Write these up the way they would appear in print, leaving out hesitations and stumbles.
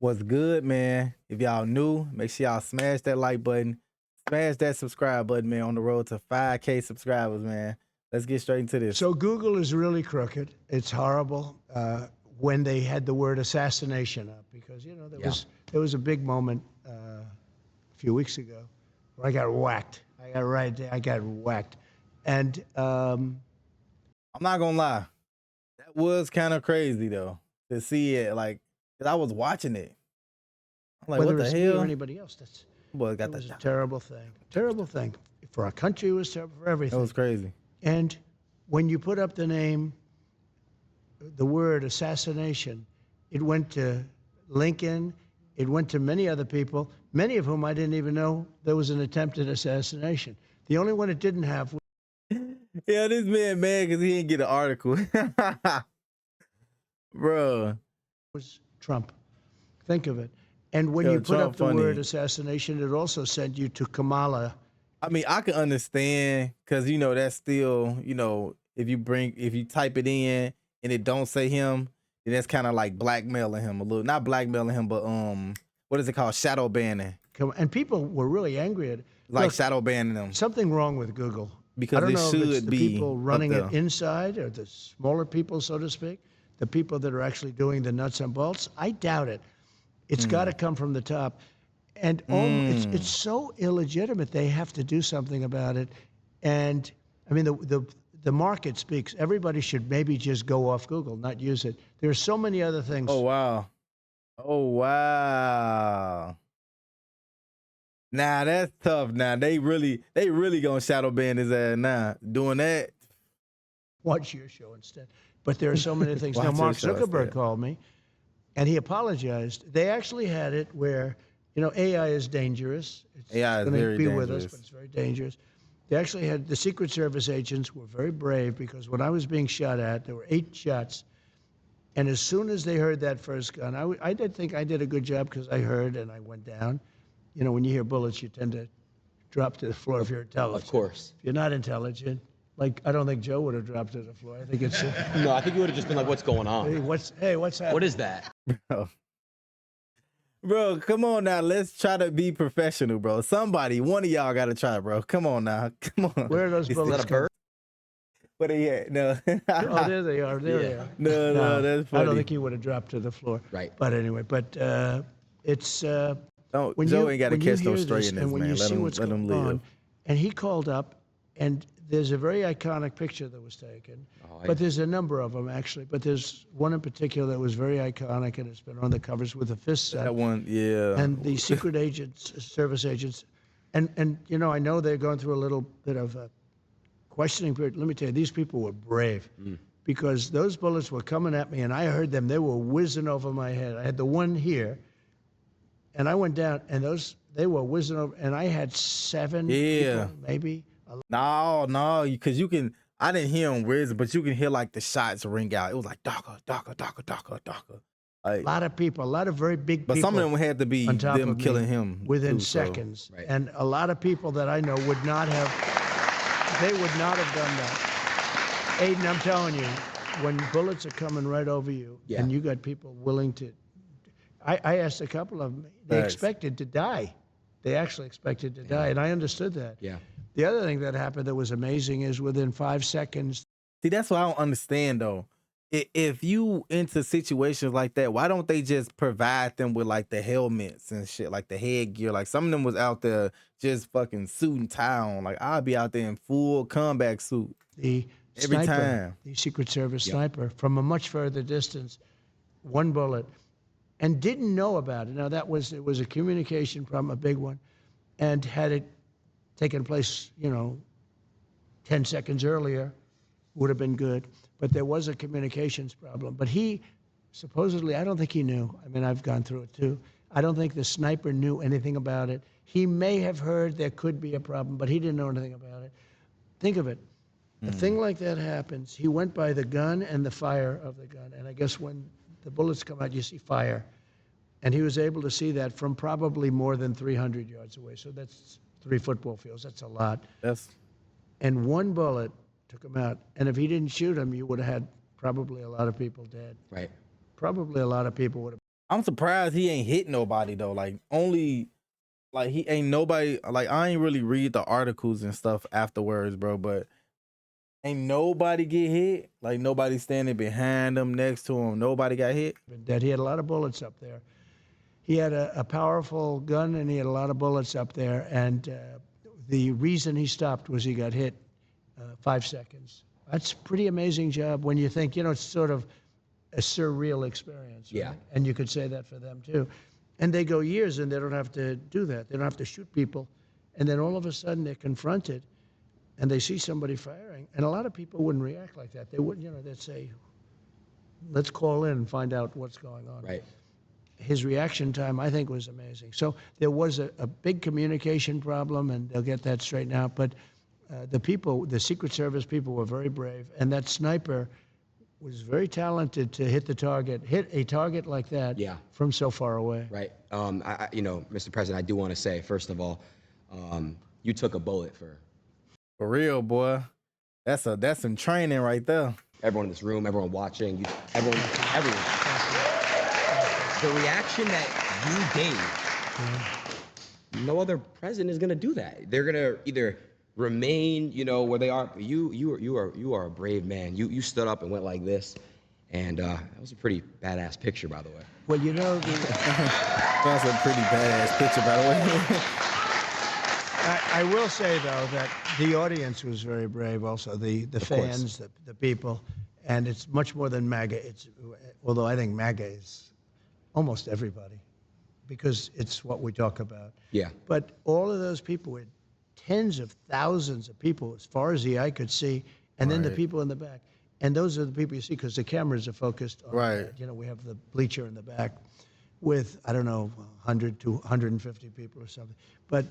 What's good, man? If y'all new, make sure y'all smash that like button, smash that subscribe button, man. On the road to 5K subscribers, man. Let's get straight into this. So Google is really crooked. It's horrible. When they had the word assassination up, because there was a big moment a few weeks ago where I got whacked. I got whacked, and I'm not gonna lie, that was kind of crazy though to see it. Like, 'cause I was watching it. I'm like, whether what the it's me or hell? anybody else, Boy, got it was that. a terrible thing. Terrible thing for our country. It was terrible for everything. That was crazy. And when you put up the name, the word assassination, it went to Lincoln, it went to many other people, many of whom I didn't even know there was an attempted assassination. The only one it didn't have Yeah, this man mad because he didn't get an article. Bro. was Trump. Think of it. And when Yo, you put Trump up the funny. word assassination, it also sent you to Kamala. I mean, I can understand because that's still, if you type it in and it don't say him, then that's kind of like blackmailing him a little. Not blackmailing him, but what is it called? Shadow banning. And people were really angry at it. Like Look, shadow banning them. something wrong with Google. Because I don't it know if it's should the be people up running it there. inside or the smaller people, so to speak, the people that are actually doing the nuts and bolts. I doubt it. It's got to come from the top. And it's so illegitimate. They have to do something about it. And I mean, the market speaks. Everybody should maybe just go off Google, not use it. There are so many other things. Oh wow. Oh wow. Nah, that's tough. Now they really gonna shadow ban his ass now. Doing that. Watch your show instead. But there are so many things. Now, Watch Mark your show Zuckerberg instead. called me, and he apologized. They actually had it where, AI is dangerous. It's AI is going to very be with us, dangerous. but it's very dangerous. They actually had the Secret Service agents were very brave because when I was being shot at, there were 8 shots. And as soon as they heard that first gun, I did think I did a good job because I heard and I went down. When you hear bullets, you tend to drop to the floor if you're intelligent. Of course. If you're not intelligent, like I don't think Joe would have dropped to the floor. I think it's No, I think you would have just been like, what's going on? what's happening? What is that? Bro, come on now. Let's try to be professional, bro. One of y'all got to try, bro. Come on now. Come on. Where are those Is bullets? that a bird? Where they at? No. Oh, there they are. There they are. No, that's funny. I don't think he would have dropped to the floor. Right. But anyway, it's Don't, when Joe you ain't got to when you catch hear those straight this in this, and when man. you Let see him what's going live. on, and he called up, and there's a very iconic picture that was taken. But there's a number of them actually. But there's one in particular that was very iconic, and it's been on the covers with a fist set. That one, yeah. And the secret agents, service agents, and I know they're going through a little bit of a questioning period. Let me tell you, these people were brave because those bullets were coming at me, and I heard them. They were whizzing over my head. I had the one here, and I went down, and they were whizzing over, and I had 7 Yeah. people, maybe. No, because I didn't hear him whiz, but you can hear like the shots ring out. It was like darker. A lot of people, a lot of very big people. But some of them had to be on top them of me killing him within too, so. seconds. Right. And a lot of people that I know would not have done that. Aiden, I'm telling you, when bullets are coming right over you, and you got people willing to, I asked a couple of them, they Thanks. expected to die. They actually expected to die, and I understood that. Yeah. The other thing that happened that was amazing is within 5 seconds. See, that's what I don't understand though. If you into situations like that, why don't they just provide them with like the helmets and shit, like the headgear? Like some of them was out there just fucking suit and tie on. Like I'd be out there in full combat suit. The Every sniper, time. the Secret Service sniper, from a much further distance, 1 bullet, and didn't know about it. Now it was a communication problem, a big one, and had it taken place, 10 seconds earlier, would have been good. But there was a communications problem. But he supposedly, I don't think he knew. I mean, I've gone through it too. I don't think the sniper knew anything about it. He may have heard there could be a problem, but he didn't know anything about it. Think of it. A thing like that happens. He went by the gun and the fire of the gun. And I guess when the bullets come out, you see fire. And he was able to see that from probably more than 300 yards away. So that's 3 football fields. That's a lot. And 1 bullet took him out. And if he didn't shoot him, you would have had probably a lot of people dead. Right. Probably a lot of people would have. I'm surprised he ain't hit nobody though. Like only like he ain't nobody like I ain't really read the articles and stuff afterwards, bro, but ain't nobody get hit. Like nobody standing behind him, next to him. Nobody got hit. That he had a lot of bullets up there. He had a powerful gun and he had a lot of bullets up there. And the reason he stopped was he got hit 5 seconds. That's a pretty amazing job when you think, you know, it's sort of a surreal experience. Right? Yeah. And you could say that for them too. And they go years and they don't have to do that. They don't have to shoot people. And then all of a sudden they're confronted and they see somebody firing. And a lot of people wouldn't react like that. They wouldn't, you know, they'd say, let's call in and find out what's going on. Right. His reaction time, I think, was amazing. So there was a big communication problem, and they'll get that straightened out. But the people, the Secret Service people were very brave. And that sniper was very talented to hit a target like that from so far away. Right. You know, Mr. President, I do want to say, first of all, you took a bullet for real, boy. That's some training right there. Everyone in this room, everyone watching, everyone. The reaction that you gave, no other president is gonna do that. They're gonna either remain, you know, where they are. You are a brave man. You stood up and went like this, and that was a pretty badass picture, by the way. Well, you know, That's a pretty badass picture, by the way. I will say, though, that the audience was very brave also, the fans, the people, and it's much more than MAGA. Although I think MAGA is almost everybody, because it's what we talk about. Yeah. But all of those people were tens of thousands of people as far as the eye could see, and then the people in the back. And those are the people you see because the cameras are focused on that. You know, we have the bleacher in the back with, I don't know, 100 to 150 people or something. But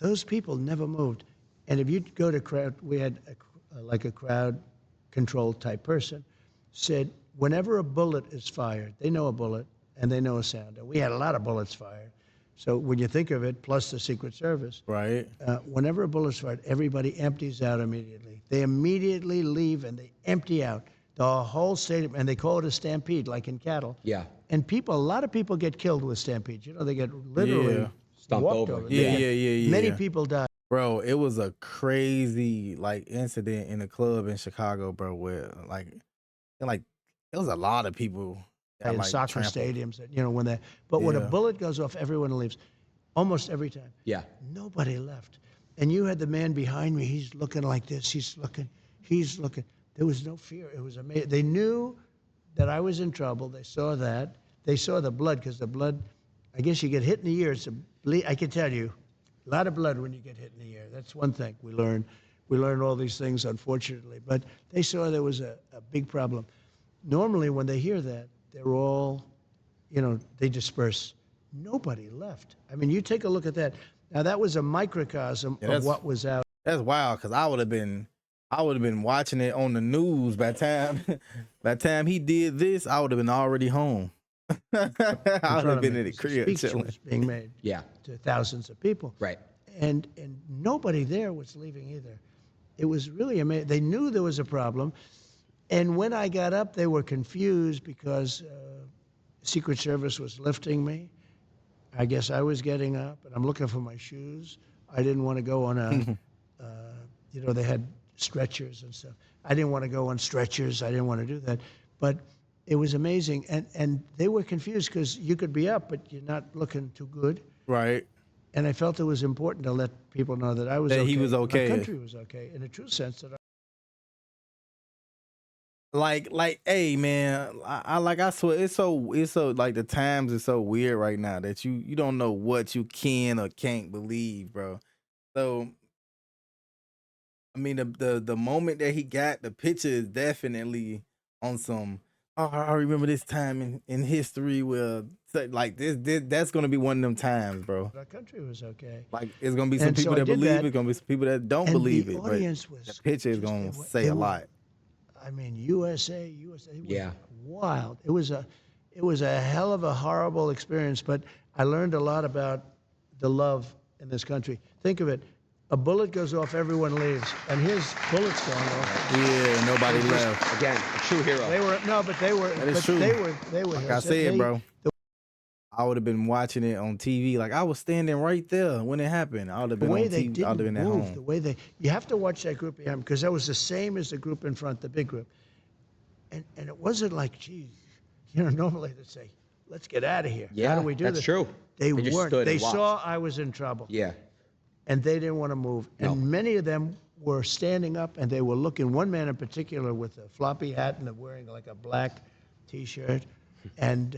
those people never moved. And if you go to crowd, we had like a crowd control type person, said whenever a bullet is fired, they know a bullet, and they know a sound. And we had a lot of bullets fired. So when you think of it, plus the Secret Service, whenever a bullet's fired, everybody empties out immediately. They immediately leave and they empty out the whole stadium, and they call it a stampede, like in cattle. Yeah. And a lot of people get killed with stampedes. You know, they get literally stomped walked over. Yeah. Many people die. Bro, it was a crazy like incident in a club in Chicago, bro, where like it was a lot of people. In like soccer stadiums, you know, when a bullet goes off, everyone leaves, almost every time. Yeah. Nobody left, and you had the man behind me. He's looking like this. He's looking. There was no fear. It was amazing. They knew that I was in trouble. They saw that. They saw the blood because the blood. I guess you get hit in the ear. I can tell you, a lot of blood when you get hit in the ear. That's one thing we learned. We learned all these things, unfortunately. But they saw there was a big problem. Normally, when they hear that, they're all, you know, they disperse. Nobody left. I mean, you take a look at that. Now, that was a microcosm of what was out. That's wild, because I would have been watching it on the news by the time he did this, I would have been already home. I would have been in the crib chilling. Was being made to thousands of people. Right. And nobody there was leaving either. It was really amazing. They knew there was a problem. And when I got up, they were confused because Secret Service was lifting me. I guess I was getting up, and I'm looking for my shoes. I didn't want to go on you know, they had stretchers and stuff. I didn't want to go on stretchers. I didn't want to do that. But it was amazing. And they were confused because you could be up, but you're not looking too good. Right. And I felt it was important to let people know that I was okay. He was okay. My country was okay, in a true sense. That Like, hey man, I swear it's so like the times are so weird right now that you don't know what you can or can't believe, bro. So I mean the moment that he got the picture is definitely on some. Oh, I remember this time in history where like this that's gonna be one of them times, bro. our country was okay. Like it's gonna be some people that believe it, gonna be some people that don't believe it. But the picture is gonna say a lot. I mean, USA was wild. It was a hell of a horrible experience, but I learned a lot about the love in this country. Think of it. A bullet goes off, everyone leaves, and his bullets going off. Yeah, nobody left. Again, a true hero. They were That is true. They were. Like I said, bro. I would have been watching it on TV. Like I was standing right there when it happened. I would have The been way on they TV. I would have didn't been at move, home. the way you have to watch that group behind because that was the same as the group in front, the big group. And it wasn't like, geez, normally they'd say, let's get out of here. Yeah, How do we do that's this? true. They They just weren't. stood They and saw watched. I was in trouble. Yeah. And they didn't want to move. No. And many of them were standing up and they were looking, one man in particular with a floppy hat and wearing like a black T-shirt. And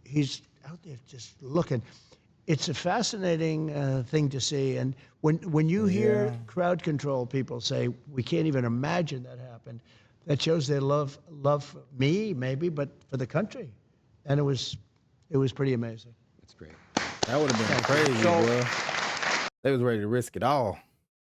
he's out there just looking. It's a fascinating thing to see. And when you hear crowd control people say, we can't even imagine that happened, that shows their love for me, maybe, but for the country. And it was pretty amazing. That's great. That would have been crazy, bro. They was ready to risk it all.